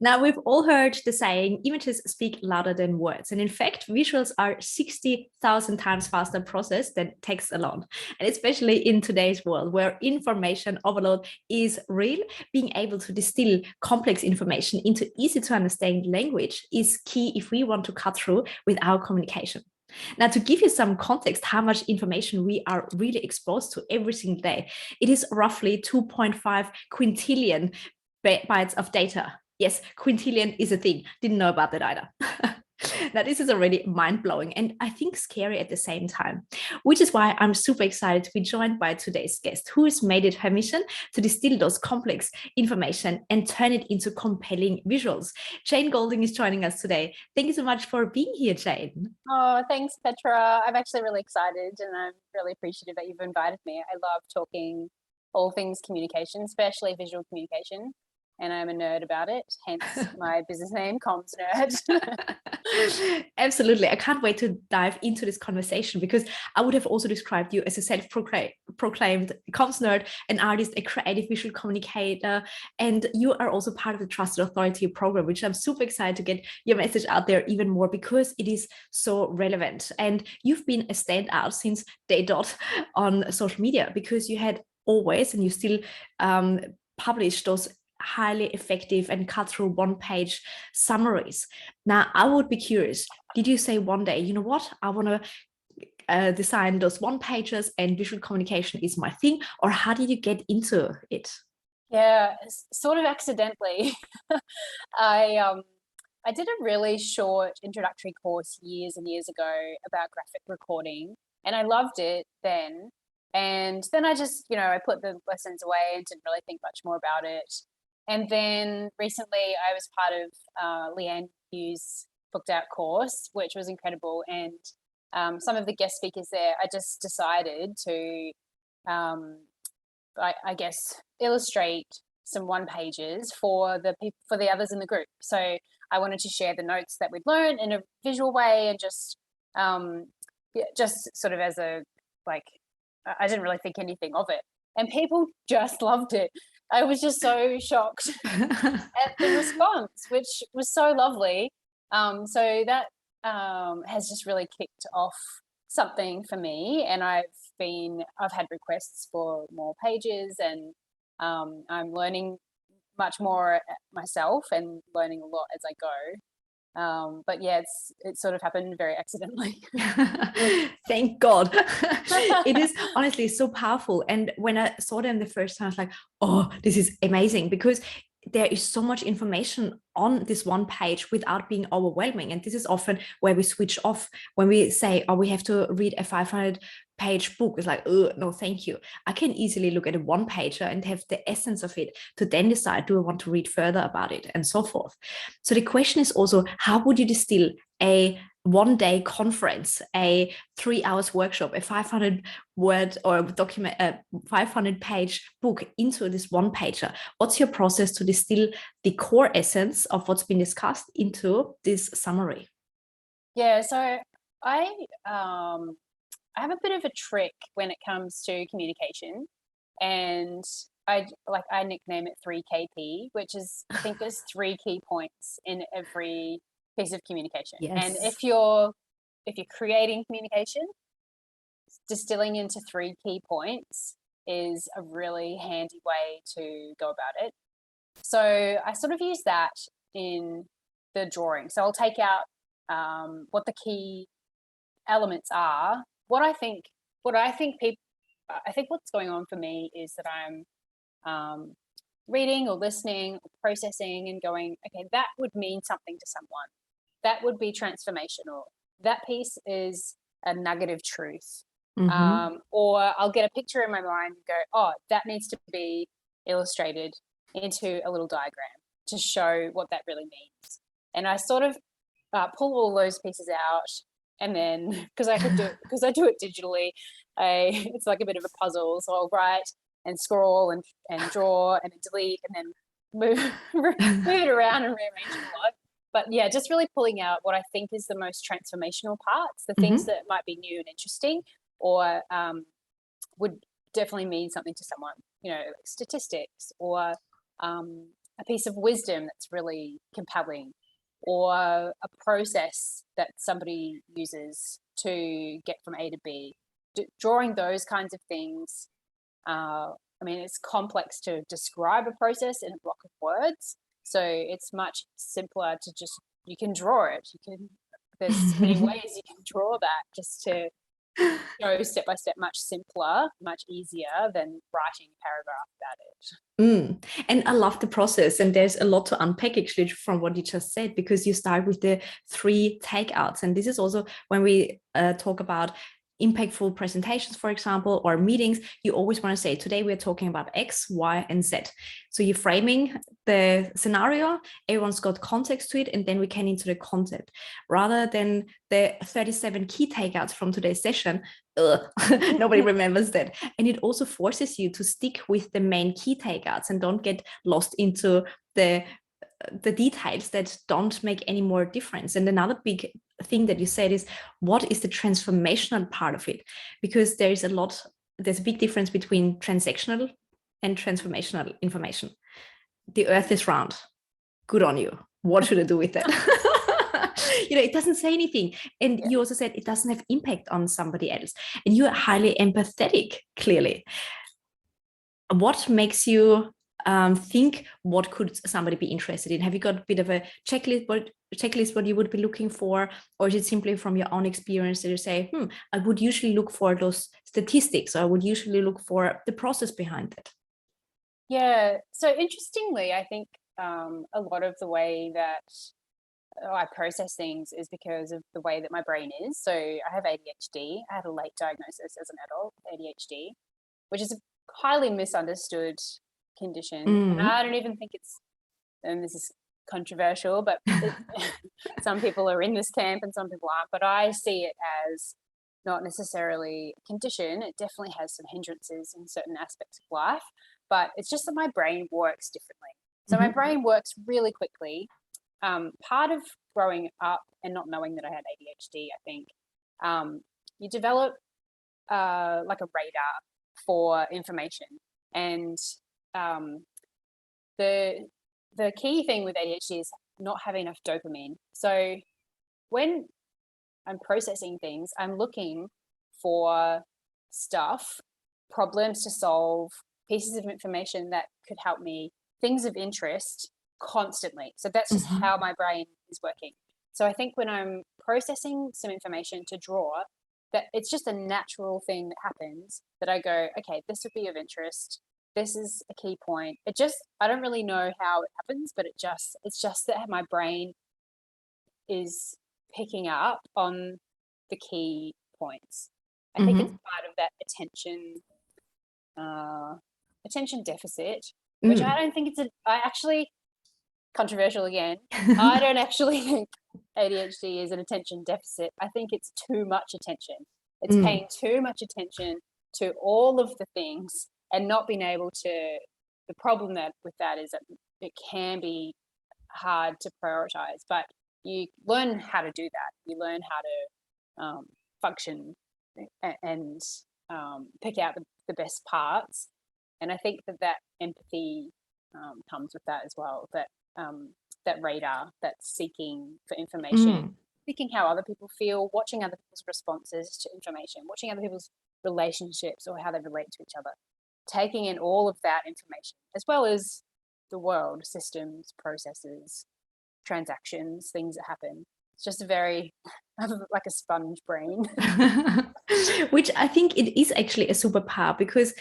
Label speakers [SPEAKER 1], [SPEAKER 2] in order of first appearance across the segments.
[SPEAKER 1] Now, we've all heard the saying, images speak louder than words. And in fact, visuals are 60,000 times faster processed than text alone. And especially in today's world where information overload is real, being able to distill complex information into easy to understand language is key if we want to cut through with our communication. Now, to give you some context, how much information we are really exposed to every single day, it is roughly 2.5 quintillion bytes of data. Yes, quintillion is a thing. Didn't know about that either. Now, this is already mind-blowing and I think scary at the same time, which is why I'm super excited to be joined by today's guest, who has made it her mission to distill those complex information and turn it into compelling visuals. Jade Goulding is joining us today. Thank you so much for being here, Jade.
[SPEAKER 2] Oh, thanks, Petra. I'm actually really excited and I'm really appreciative that you've invited me. I love talking all things communication, especially visual communication. And I'm a nerd about it, hence my business name, Comms Nerd.
[SPEAKER 1] Absolutely. I can't wait to dive into this conversation because I would have also described you as a self-proclaimed comms nerd, an artist, a creative visual communicator, and you are also part of the Trusted Authority program, which I'm super excited to get your message out there even more because it is so relevant. And you've been a standout since day dot on social media because you had always, and you still publish those highly effective and cut through one-page summaries. Now, I would be curious, did you say one day, you know what, I want to design those one pages and visual communication is my thing, or how did you get into it?
[SPEAKER 2] Yeah, sort of accidentally. I did a really short introductory course years and years ago about graphic recording, and I loved it then. And then I just, I put the lessons away and didn't really think much more about it. And then recently I was part of Leanne Hughes' booked out course, which was incredible. And some of the guest speakers there, I just decided to, I guess, illustrate some one pages for the others in the group. So I wanted to share the notes that we'd learned in a visual way and just sort of as a, I didn't really think anything of it. And people just loved it. I was just so shocked at the response, which was so lovely. So that has just really kicked off something for me. And I've had requests for more pages, and I'm learning much more myself and learning a lot as I go. But yeah, it sort of happened very accidentally.
[SPEAKER 1] Thank God. It is honestly so powerful. And when I saw them the first time, I was like, oh, this is amazing because there is so much information on this one page without being overwhelming. And this is often where we switch off when we say, oh, we have to read a 500-page book. It's like, oh, no, thank you. I can easily look at a one-pager and have the essence of it to then decide, do I want to read further about it and so forth. So the question is also, how would you distill a one-day conference, a 3 hours workshop, a 500-word or document, a 500-page book into this one-pager? What's your process to distill the core essence of what's been discussed into this summary?
[SPEAKER 2] Yeah, so I have a bit of a trick when it comes to communication, and I nickname it 3KP, which is, I think there's 3 key points in every piece of communication.
[SPEAKER 1] Yes.
[SPEAKER 2] And if you're creating communication, distilling into 3 key points is a really handy way to go about it. So I sort of use that in the drawing. So I'll take out what the key elements are. I think what's going on for me is that I'm reading or listening or processing and going, okay, that would mean something to someone. That would be transformational. That piece is a nugget of truth.
[SPEAKER 1] Mm-hmm.
[SPEAKER 2] Or I'll get a picture in my mind and go, oh, that needs to be illustrated into a little diagram to show what that really means. And I sort of pull all those pieces out, and then because I do it digitally, it's like a bit of a puzzle. So I'll write and scroll and draw and then delete and then move it around and rearrange it a lot. But yeah, just really pulling out what I think is the most transformational parts, the things that might be new and interesting, or would definitely mean something to someone, like statistics or a piece of wisdom that's really compelling, or a process that somebody uses to get from A to B. Drawing those kinds of things, I mean, it's complex to describe a process in a block of words, so it's much simpler to just, you can draw it. There's many ways you can draw that, just to show step by step, much simpler, much easier than writing a paragraph about it.
[SPEAKER 1] And I love the process, and there's a lot to unpack actually from what you just said, because you start with the 3 takeouts, and this is also when we talk about impactful presentations, for example, or meetings, you always want to say, today we're talking about X, Y, and Z. So you're framing the scenario, everyone's got context to it, and then we can into the content, rather than the 37 key takeouts from today's session. Nobody remembers that. And it also forces you to stick with the main key takeouts and don't get lost into the details that don't make any more difference. And another big thing that you said is, what is the transformational part of it? Because there's a big difference between transactional and transformational information. The earth is round. Good on you. What should I do with that? It doesn't say anything. And you also said it doesn't have impact on somebody else. And you are highly empathetic, clearly. What makes you think, what could somebody be interested in? Have you got a bit of a checklist what you would be looking for, or is it simply from your own experience that you say, I would usually look for those statistics, or I would usually look for the process behind it?
[SPEAKER 2] Yeah, so interestingly, I think a lot of the way that I process things is because of the way that my brain is. So I have ADHD. I had a late diagnosis as an adult with ADHD, which is a highly misunderstood condition. And I don't even think it's, and this is controversial, but some people are in this camp and some people aren't, but I see it as not necessarily a condition. It definitely has some hindrances in certain aspects of life, but it's just that my brain works differently. So my brain works really quickly. Part of growing up and not knowing that I had ADHD, I think, you develop like a radar for information. And the key thing with ADHD is not having enough dopamine. So when I'm processing things, I'm looking for stuff, problems to solve, pieces of information that could help me, things of interest constantly. So that's just how my brain is working. So I think when I'm processing some information to draw, that it's just a natural thing that happens, that I go, okay, this would be of interest. This is a key point. I don't really know how it happens, but it's just that my brain is picking up on the key points. I think it's part of that attention deficit, which I don't think I actually, controversial again, I don't actually think ADHD is an attention deficit. I think it's too much attention. It's paying too much attention to all of the things and not being able to, the problem with that is that it can be hard to prioritize, but you learn how to do that. You learn how to function and pick out the best parts. And I think that empathy comes with that as well, that radar, that seeking for information, thinking how other people feel, watching other people's responses to information, watching other people's relationships or how they relate to each other, taking in all of that information, as well as the world, systems, processes, transactions, things that happen. It's just like a sponge brain.
[SPEAKER 1] Which I think it is actually a superpower, because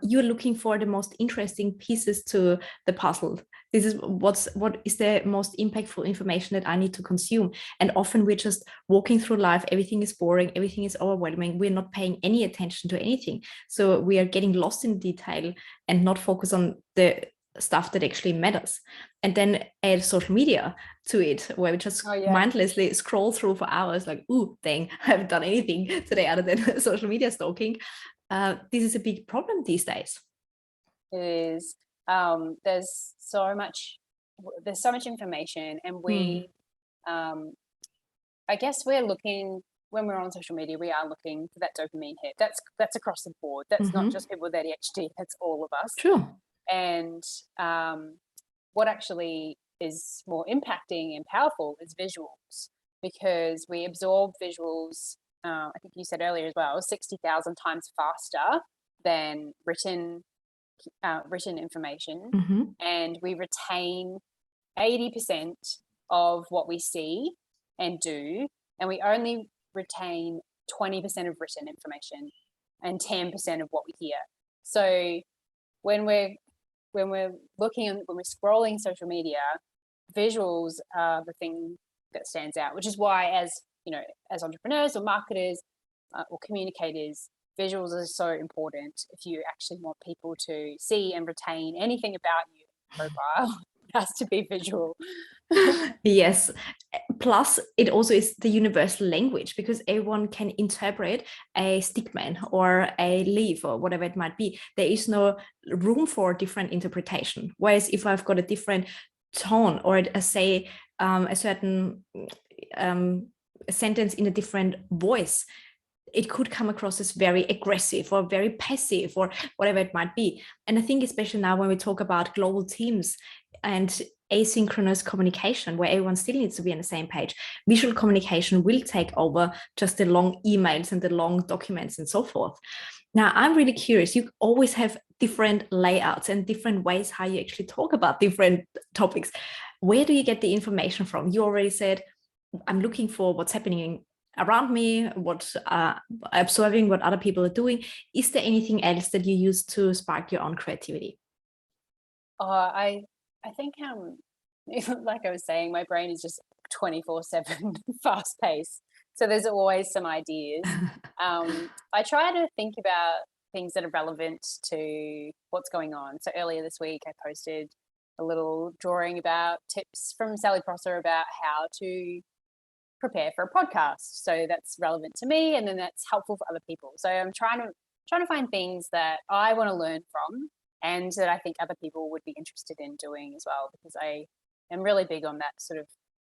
[SPEAKER 1] you're looking for the most interesting pieces to the puzzle. This is what is the most impactful information that I need to consume. And often we're just walking through life. Everything is boring. Everything is overwhelming. We're not paying any attention to anything. So we are getting lost in detail and not focus on the stuff that actually matters. And then add social media to it, where we just mindlessly scroll through for hours, like, ooh, dang, I haven't done anything today other than social media stalking. This is a big problem these days.
[SPEAKER 2] It is. There's so much information, and we I guess we're looking, when we're on social media, we are looking for that dopamine hit. That's across the board. That's not just people with ADHD, that's all of us.
[SPEAKER 1] True.
[SPEAKER 2] And what actually is more impacting and powerful is visuals, because we absorb visuals, I think you said earlier as well, 60,000 times faster than written information.
[SPEAKER 1] Mm-hmm.
[SPEAKER 2] And we retain 80% of what we see and do, and we only retain 20% of written information and 10% of what we hear. So when we're looking and when we're scrolling social media, visuals are the thing that stands out, which is why, as you know, as entrepreneurs or marketers or communicators, visuals are so important. If you actually want people to see and retain anything about you profile, it has to be visual.
[SPEAKER 1] Yes. Plus, it also is the universal language, because everyone can interpret a stickman or a leaf or whatever it might be. There is no room for different interpretation. Whereas if I've got a different tone, or say a certain sentence in a different voice, it could come across as very aggressive or very passive or whatever it might be. And I think especially now when we talk about global teams and asynchronous communication, where everyone still needs to be on the same page, visual communication will take over just the long emails and the long documents and so forth. Now, I'm really curious. You always have different layouts and different ways how you actually talk about different topics. Where do you get the information from? You already said, I'm looking for what's happening around me, observing what other people are doing. Is there anything else that you use to spark your own creativity?
[SPEAKER 2] I think like I was saying, my brain is just 24/7 fast paced. So there's always some ideas. I try to think about things that are relevant to what's going on. So earlier this week, I posted a little drawing about tips from Sally Prosser about how to prepare for a podcast. So that's relevant to me, and then that's helpful for other people. So I'm trying to find things that I want to learn from, and that I think other people would be interested in doing as well, because I am really big on that sort of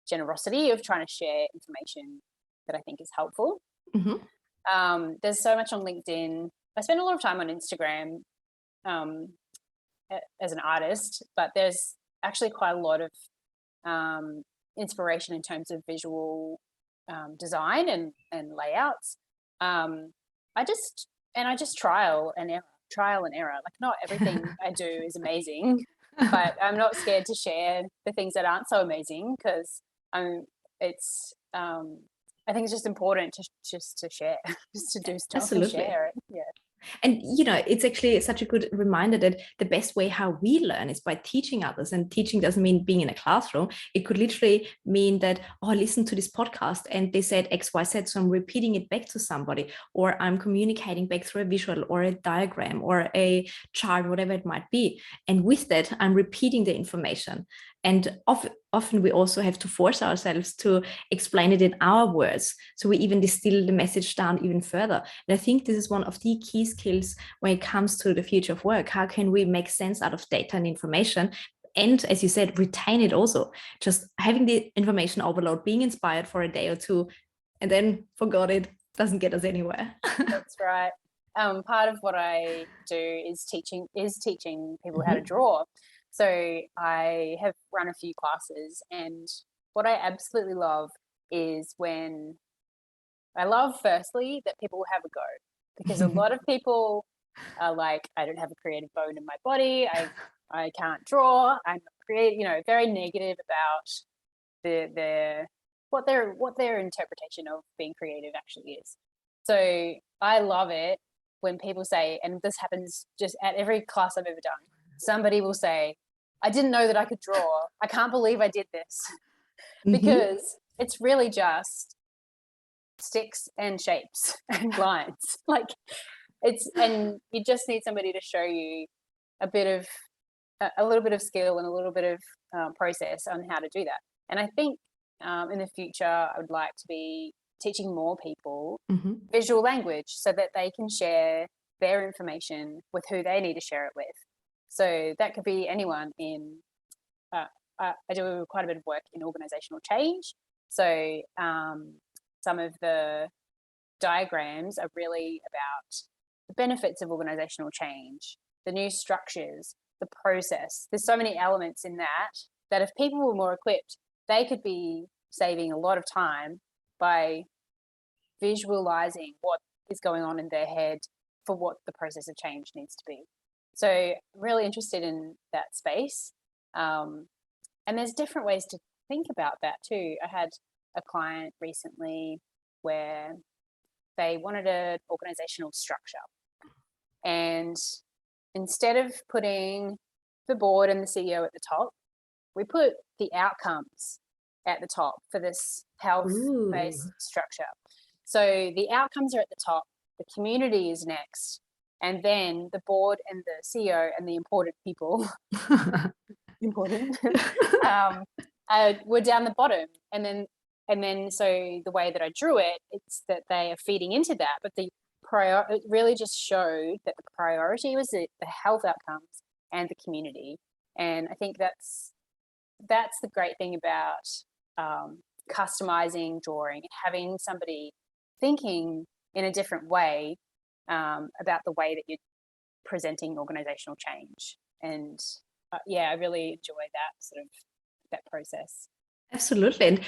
[SPEAKER 2] generosity of trying to share information that I think is helpful.
[SPEAKER 1] Mm-hmm.
[SPEAKER 2] There's so much on LinkedIn. I spend a lot of time on Instagram as an artist, but there's actually quite a lot of inspiration in terms of visual design and layouts. I just trial and error. Like, not everything I do is amazing, but I'm not scared to share the things that aren't so amazing, because I think it's just important to share, just to do stuff.
[SPEAKER 1] Absolutely.
[SPEAKER 2] And share it. Yeah.
[SPEAKER 1] And, you know, it's actually such a good reminder that the best way how we learn is by teaching others. And teaching doesn't mean being in a classroom. It could literally mean that, oh, listen to this podcast and they said X, Y, Z. So I'm repeating it back to somebody, or I'm communicating back through a visual or a diagram or a chart, whatever it might be. And with that, I'm repeating the information. And often we also have to force ourselves to explain it in our words. So we even distill the message down even further. And I think this is one of the key skills when it comes to the future of work. How can we make sense out of data and information? And as you said, retain it also. Just having the information overload, being inspired for a day or two, and then forgot it, doesn't get us anywhere.
[SPEAKER 2] That's right. Part of what I do is teaching people how to draw. So I have run a few classes, and what I absolutely love is when firstly that people have a go, because a lot of people are like, I don't have a creative bone in my body, I can't draw, I'm creative, very negative about what their interpretation of being creative actually is. So I love it when people say, and this happens just at every class I've ever done, somebody will say, I didn't know that I could draw. I can't believe I did this. Because it's really just sticks and shapes and lines. Like, and you just need somebody to show you a little bit of skill and a little bit of process on how to do that. And I think in the future, I would like to be teaching more people visual language, so that they can share their information with who they need to share it with. So that could be anyone in, I do quite a bit of work in organizational change. So some of the diagrams are really about the benefits of organizational change, the new structures, the process. There's so many elements in that if people were more equipped, they could be saving a lot of time by visualizing what is going on in their head for what the process of change needs to be. So I'm really interested in that space. And there's different ways to think about that too. I had a client recently where they wanted an organizational structure. And instead of putting the board and the CEO at the top, we put the outcomes at the top for this health-based structure. So the outcomes are at the top, the community is next, and then the board and the CEO and the important people, were down the bottom. And then so the way that I drew it, it's that they are feeding into that, but it really just showed that the priority was the health outcomes and the community. And I think that's the great thing about customizing drawing, having somebody thinking in a different way about the way that you're presenting organizational change. And I really enjoy that process.
[SPEAKER 1] Absolutely. And,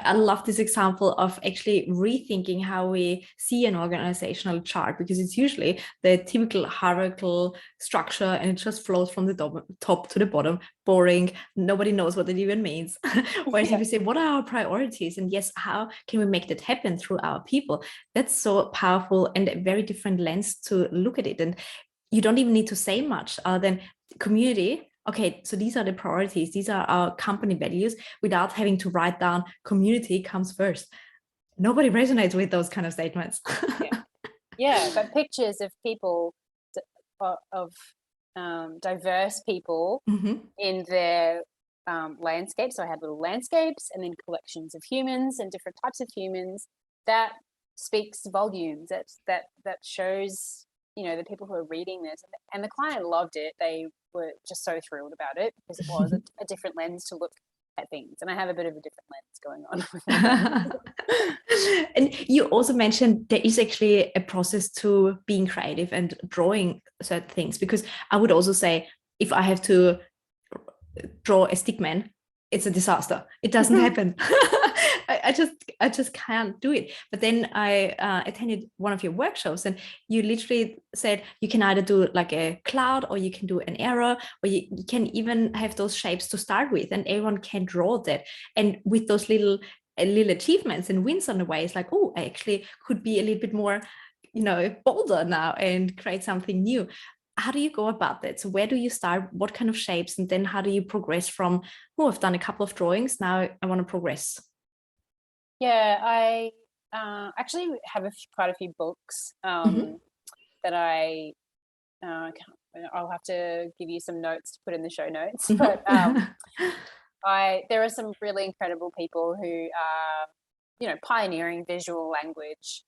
[SPEAKER 1] I love this example of actually rethinking how we see an organizational chart, because it's usually the typical hierarchical structure and it just flows from the top to the bottom, boring. Nobody knows what it even means. Whereas if we say, what are our priorities? And yes, how can we make that happen through our people? That's so powerful and a very different lens to look at it. And you don't even need to say much other than community. Okay, so these are the priorities. These are our company values, without having to write down community comes first. Nobody resonates with those kind of statements.
[SPEAKER 2] But pictures of people, of diverse people in their landscape. So I had little landscapes and then collections of humans and different types of humans. That speaks volumes. That shows, the people who are reading this, and the client loved it. They were just so thrilled about it because it was a different lens to look at things, and I have a bit of a different lens going on.
[SPEAKER 1] And you also mentioned there is actually a process to being creative and drawing certain things, because I would also say if I have to draw a stick man, it's a disaster. It doesn't happen. I just can't do it. But then I attended one of your workshops, and you literally said you can either do like a cloud, or you can do an arrow, or you can even have those shapes to start with, and everyone can draw that. And with those little achievements and wins on the way, it's like, oh, I actually could be a little bit more, bolder now and create something new. How do you go about that? So where do you start? What kind of shapes? And then how do you progress from, I've done a couple of drawings, now I want to progress?
[SPEAKER 2] Yeah, I actually have quite a few books that I'll have to give you some notes to put in the show notes. But there are some really incredible people who are, pioneering visual language.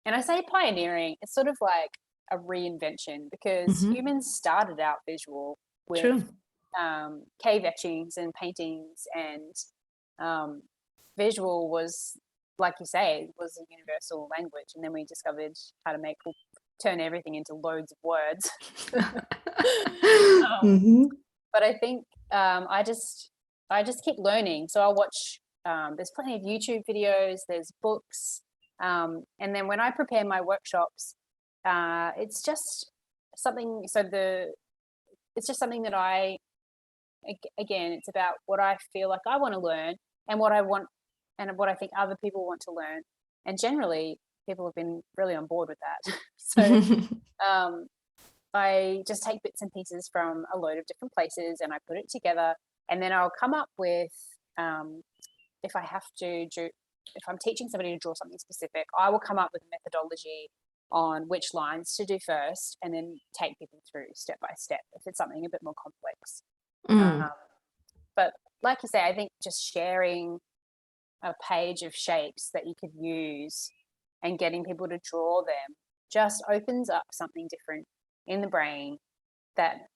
[SPEAKER 2] And I say pioneering, it's sort of like a reinvention, because humans started out visual with cave etchings and paintings, and visual was, like you say, was a universal language. And then we discovered how to turn everything into loads of words. But I think I just keep learning. So I'll watch, there's plenty of YouTube videos, there's books. And then when I prepare my workshops, it's just something, it's just something that again, it's about what I feel like I want to learn, and what I want, and what I think other people want to learn. And generally, people have been really on board with that. So I just take bits and pieces from a load of different places, and I put it together, and then I'll come up with, if I'm teaching somebody to draw something specific, I will come up with a methodology on which lines to do first, and then take people through step by step if it's something a bit more complex. But like you say, I think just sharing a page of shapes that you could use and getting people to draw them just opens up something different in the brain that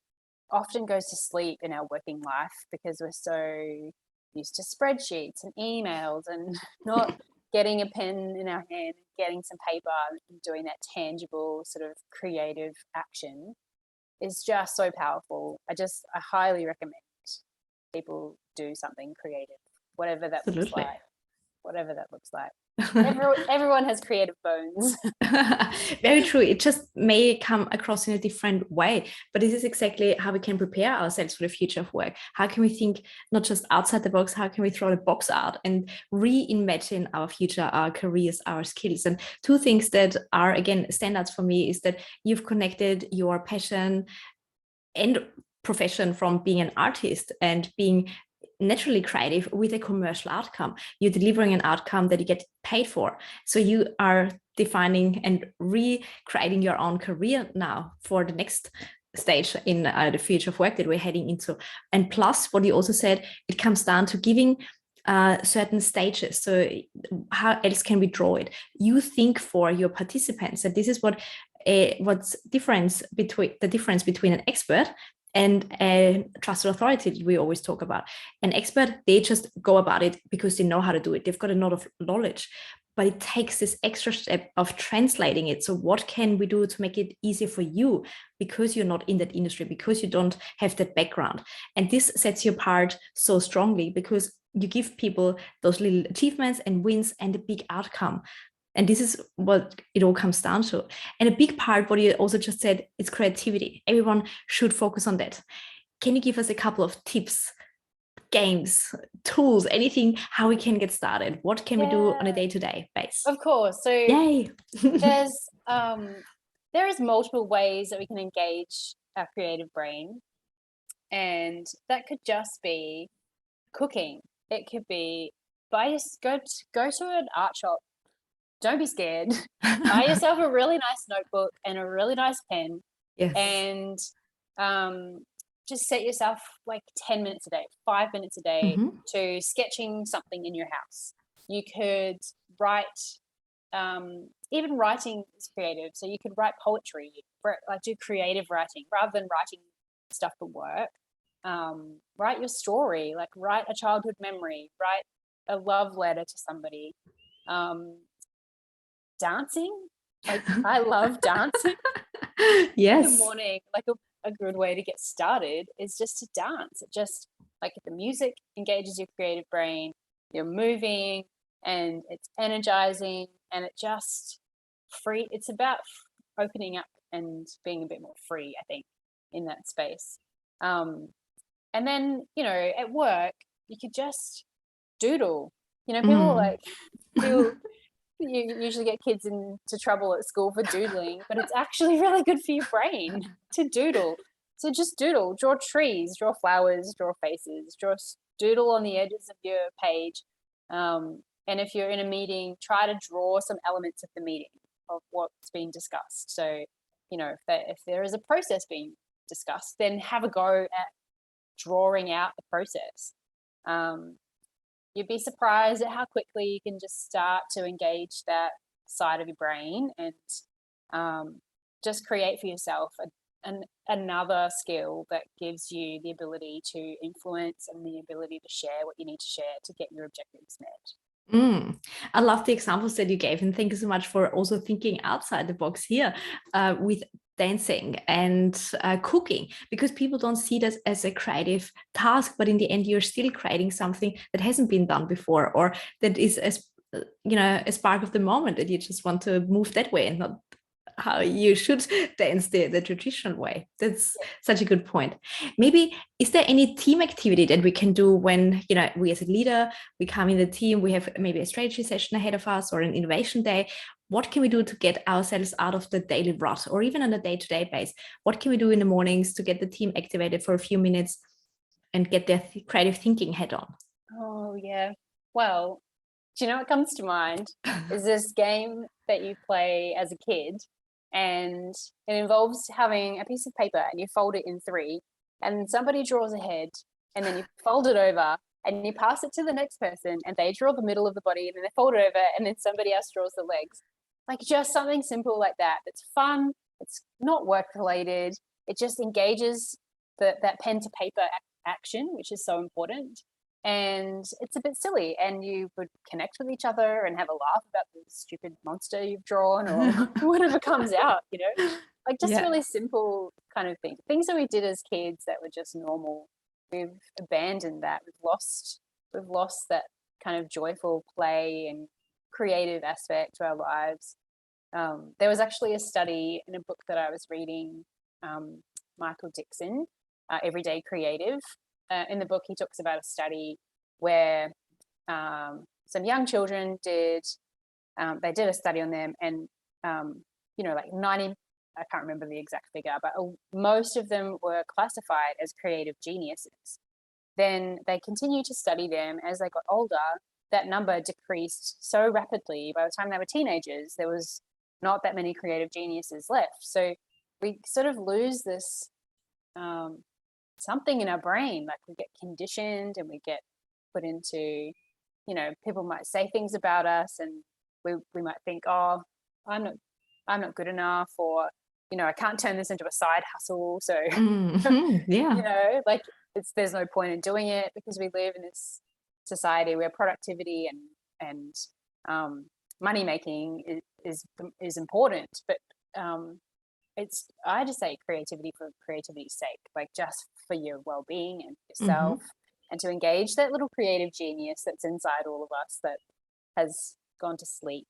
[SPEAKER 2] often goes to sleep in our working life, because we're so used to spreadsheets and emails and not getting a pen in our hand, getting some paper and doing that tangible sort of creative action. is just so powerful. I highly recommend people do something creative, whatever that looks
[SPEAKER 1] Absolutely.
[SPEAKER 2] like. Whatever that looks like. Everyone has creative bones.
[SPEAKER 1] Very true. It just may come across in a different way, but this is exactly how we can prepare ourselves for the future of work. How can we think not just outside the box? How can we throw the box out and reimagine our future, our careers, our skills? And two things that are, again, standouts for me is that you've connected your passion and profession from being an artist and being naturally creative with a commercial outcome. You're delivering an outcome that you get paid for. So you are defining and recreating your own career now for the next stage in the future of work that we're heading into. And plus, what you also said, it comes down to giving certain stages. So how else can we draw it? You think for your participants, and this is what's the difference between an expert and a trusted authority that we always talk about. An expert, they just go about it because they know how to do it. They've got a lot of knowledge, but it takes this extra step of translating it. So what can we do to make it easier for you because you're not in that industry, because you don't have that background? And this sets you apart so strongly because you give people those little achievements and wins and a big outcome. And this is what it all comes down to. And a big part, what you also just said, is creativity. Everyone should focus on that. Can you give us a couple of tips, games, tools, anything, how we can get started? What can we do on a day-to-day basis?
[SPEAKER 2] Of course. So
[SPEAKER 1] yay.
[SPEAKER 2] there is multiple ways that we can engage our creative brain. And that could just be cooking. It could be go to an art shop. Don't be scared. Buy yourself a really nice notebook and a really nice pen.
[SPEAKER 1] Yes.
[SPEAKER 2] And just set yourself like 10 minutes a day, 5 minutes a day to sketching something in your house. You could write, even writing is creative. So you could write poetry, like do creative writing rather than writing stuff for work. Write your story, like write a childhood memory, write a love letter to somebody. Dancing, like I love dancing.
[SPEAKER 1] Yes.
[SPEAKER 2] In the morning, like a good way to get started is just to dance. It just, like, the music engages your creative brain, you're moving and it's energizing, and it just it's about opening up and being a bit more free, I think, in that space. And then, at work you could just doodle. People like feel you usually get kids into trouble at school for doodling, but it's actually really good for your brain to doodle. So just doodle, draw trees, draw flowers, draw faces, doodle on the edges of your page. And if you're in a meeting, try to draw some elements of the meeting of what's being discussed. So, if there is a process being discussed, then have a go at drawing out the process. You'd be surprised at how quickly you can just start to engage that side of your brain and just create for yourself another skill that gives you the ability to influence and the ability to share what you need to share to get your objectives met.
[SPEAKER 1] I love the examples that you gave, and thank you so much for also thinking outside the box here with dancing and cooking, because people don't see this as a creative task, but in the end you're still creating something that hasn't been done before, or that is a spark of the moment that you just want to move that way and not how you should dance the traditional way. That's such a good point. Maybe, is there any team activity that we can do when, we as a leader, we come in the team, we have maybe a strategy session ahead of us or an innovation day? What can we do to get ourselves out of the daily rut, or even on a day-to-day basis? What can we do in the mornings to get the team activated for a few minutes and get their creative thinking head on?
[SPEAKER 2] Oh, yeah. Well, do you know what comes to mind? Is this game that you play as a kid, and it involves having a piece of paper and you fold it in three, and somebody draws a head, and then you fold it over and you pass it to the next person, and they draw the middle of the body, and then they fold it over, and then somebody else draws the legs. Like, just something simple like that. It's fun. It's not work related. It just engages that pen to paper action, which is so important. And it's a bit silly, and you would connect with each other and have a laugh about the stupid monster you've drawn or whatever comes out, like just really simple kind of things that we did as kids that were just normal. We've abandoned that. We've lost that kind of joyful play and creative aspect to our lives. There was actually a study in a book that I was reading, Michael Dixon, Everyday Creative. In the book, he talks about a study where some young children they did a study on them, and like 90, I can't remember the exact figure, but most of them were classified as creative geniuses. Then they continued to study them as they got older. That number decreased so rapidly. By the time they were teenagers, there was not that many creative geniuses left. So we sort of lose this something in our brain, like we get conditioned and we get put into, people might say things about us, and we might think, oh, I'm not good enough, or I can't turn this into a side hustle. So
[SPEAKER 1] Yeah.
[SPEAKER 2] like there's no point in doing it, because we live in this society where productivity and money making is important, but I just say creativity for creativity's sake, like just for your well-being and yourself, and to engage that little creative genius that's inside all of us that has gone to sleep.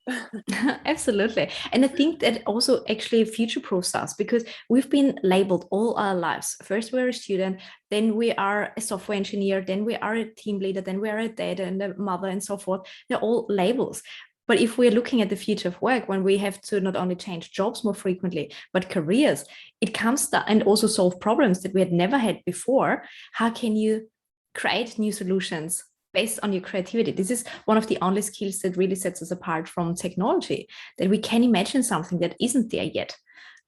[SPEAKER 1] Absolutely. And I think that also actually future-proofs us, because we've been labeled all our lives. First we're a student, then we are a software engineer, then we are a team leader, then we are a dad and a mother and so forth. They're all labels. But if we're looking at the future of work, when we have to not only change jobs more frequently, but careers, it comes to, and also solve problems that we had never had before. How can you create new solutions based on your creativity? This is one of the only skills that really sets us apart from technology, that we can imagine something that isn't there yet.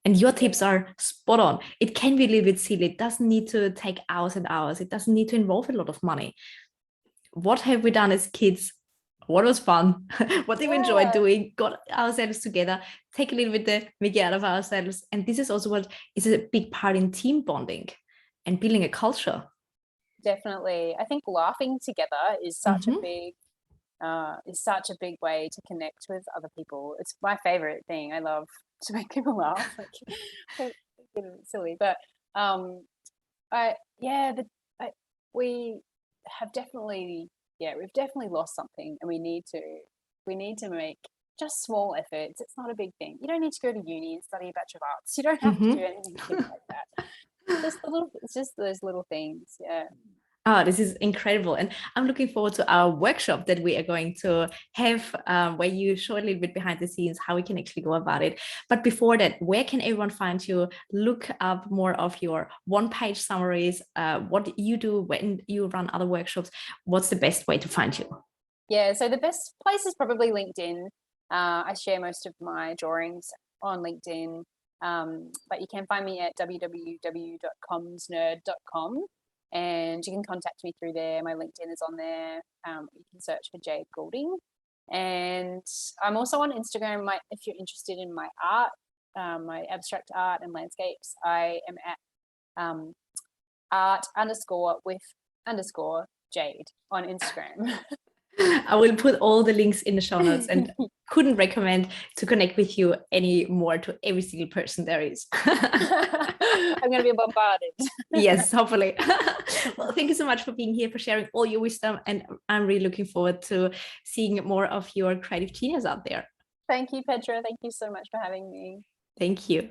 [SPEAKER 1] And your tips are spot on. It can be a little bit silly. It doesn't need to take hours and hours. It doesn't need to involve a lot of money. What have we done as kids? What was fun? What did we enjoy doing? Got ourselves together, take a little bit the mickey out of ourselves. And this is also what is a big part in team bonding and building a culture.
[SPEAKER 2] Definitely. I think laughing together is such a big way to connect with other people. It's my favorite thing. I love to make people laugh. Like, silly, but we have definitely we've definitely lost something, and we need to make just small efforts. It's not a big thing. You don't need to go to uni and study a Bachelor of Arts. You don't have to do anything like that. It's just those little things. Yeah.
[SPEAKER 1] Oh, this is incredible. And I'm looking forward to our workshop that we are going to have, where you show a little bit behind the scenes how we can actually go about it. But before that, where can everyone find you? Look up more of your one-page summaries, what you do when you run other workshops. What's the best way to find you?
[SPEAKER 2] Yeah, so the best place is probably LinkedIn. I share most of my drawings on LinkedIn, but you can find me at www.commsnerd.com. And you can contact me through there. My LinkedIn is on there. You can search for Jade Goulding. And I'm also on Instagram. If you're interested in my art, my abstract art and landscapes, I am at art_with_Jade on Instagram.
[SPEAKER 1] I will put all the links in the show notes, and couldn't recommend to connect with you any more to every single person there is.
[SPEAKER 2] I'm going to be bombarded.
[SPEAKER 1] Yes, hopefully. Well, thank you so much for being here, for sharing all your wisdom. And I'm really looking forward to seeing more of your creative genius out there.
[SPEAKER 2] Thank you, Petra. Thank you so much for having me.
[SPEAKER 1] Thank you.